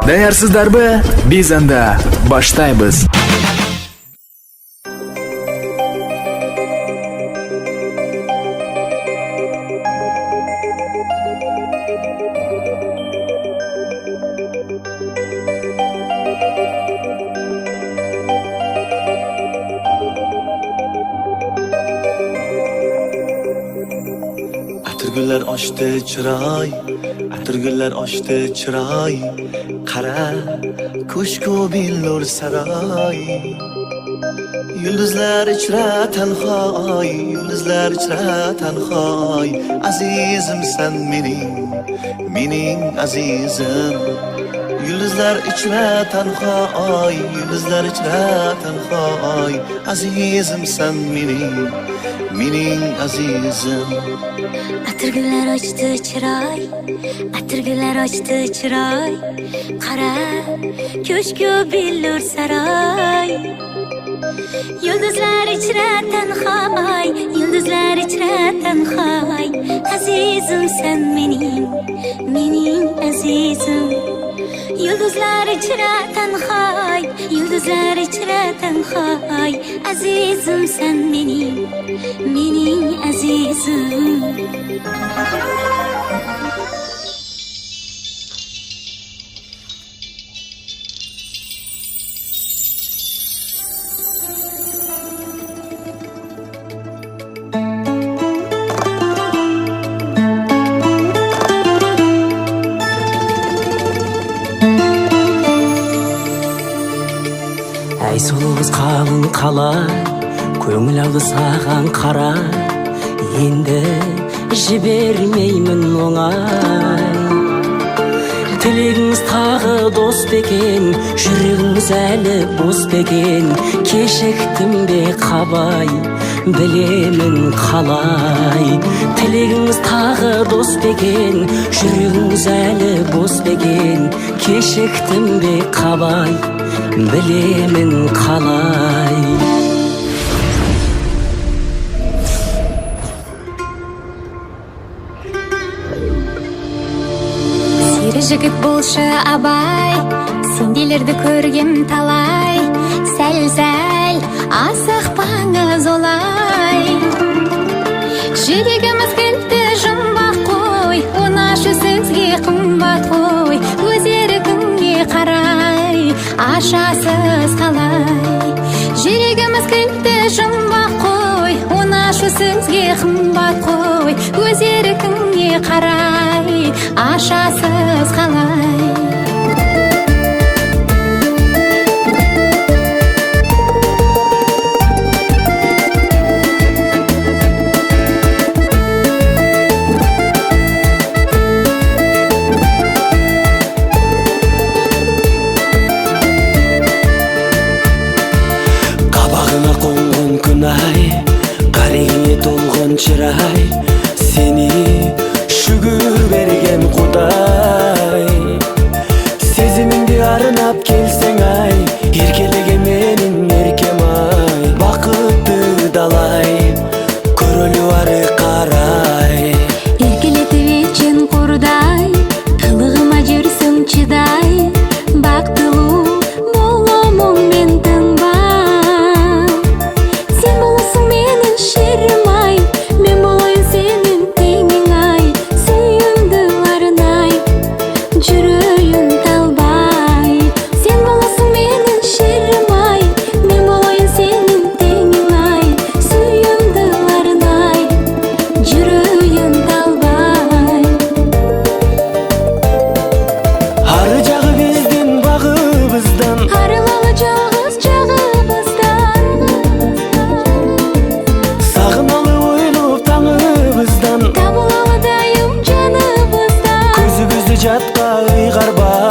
Даярсыздарбы? Биз анда баштайбыз. Atırgüller açtı çıray, atırgüller açtı çıray. Qara, ko'shku billur saray. Yulduzlar ichra tanhoy, yulduzlar ichra tanhoy. Azizim sen mening azizim. Yulduzlar ichra tanhoy, yulduzlar ichra tanhoy. Azizim sen mening azizim. Atırgüller açtı çıray, atırgüller açtı çıray. Qara, ko'shku billur saray. Yulduzlar ichra tanhoy, yulduzlar ichra tanhoy. Azizim sen mening azizim. Yulduzlar ichra tanhoy, yulduzlar ichra tanhoy. Azizim sen mening azizim. Ай сұлуыз қалың қала, көңіл алды саған қара. Енді жібермеймін оңай. Тілегіңіз тағы дос бекен, жүрегіңіз әлі бос бекен. Кешіктім бе қабай, білемін қалай. Тілегіңіз тағы дос бекен, жүрегіңіз әлі бос бекен. Кешіктім бе қабай, білемін қалай. Сері жігіт болшы абай, сенделерді көргем талай. Сәл-сәл асықпаңыз олай. Жүрегіміз кілтті жұмбақ қой, онашы сөзге қымбат қой. Өз еркіңе қарай, ашасыз қалай. Жүрегіміз кілтті жұмбақ қой, онашы сөзге қымбат қой. Өз еркіңе қарай, ашасыз қалай. Қабағыңа қонған күн ай, қареңе толған шырай. Сені шүгір берген құдай. Сезіміңде арынап келсең ай, еркелеген менің еркем ай. Бақытты далай, көрілу ары қарай. Еркелетіп етшен құрдай, қылығыма жүрсің чыдай. Бақтылу боламын мен тыңбай. Сен боласың менің шерім ай, мен болайын сенің теңің ай. Сүйімді арнай, жүрейін талбай. Сен боласың менің шерім ай, мен болайын сенің теңің ай. Сүйімді арнай, жүрейін талбай. Ары жағы бізден бағыбыздан, Арылалы жағыз жағыбыздан. сағыналы ойлып таңыбыздан. Табылалы дайым жаныбыздан. Көзі жатқа ұйғарбай.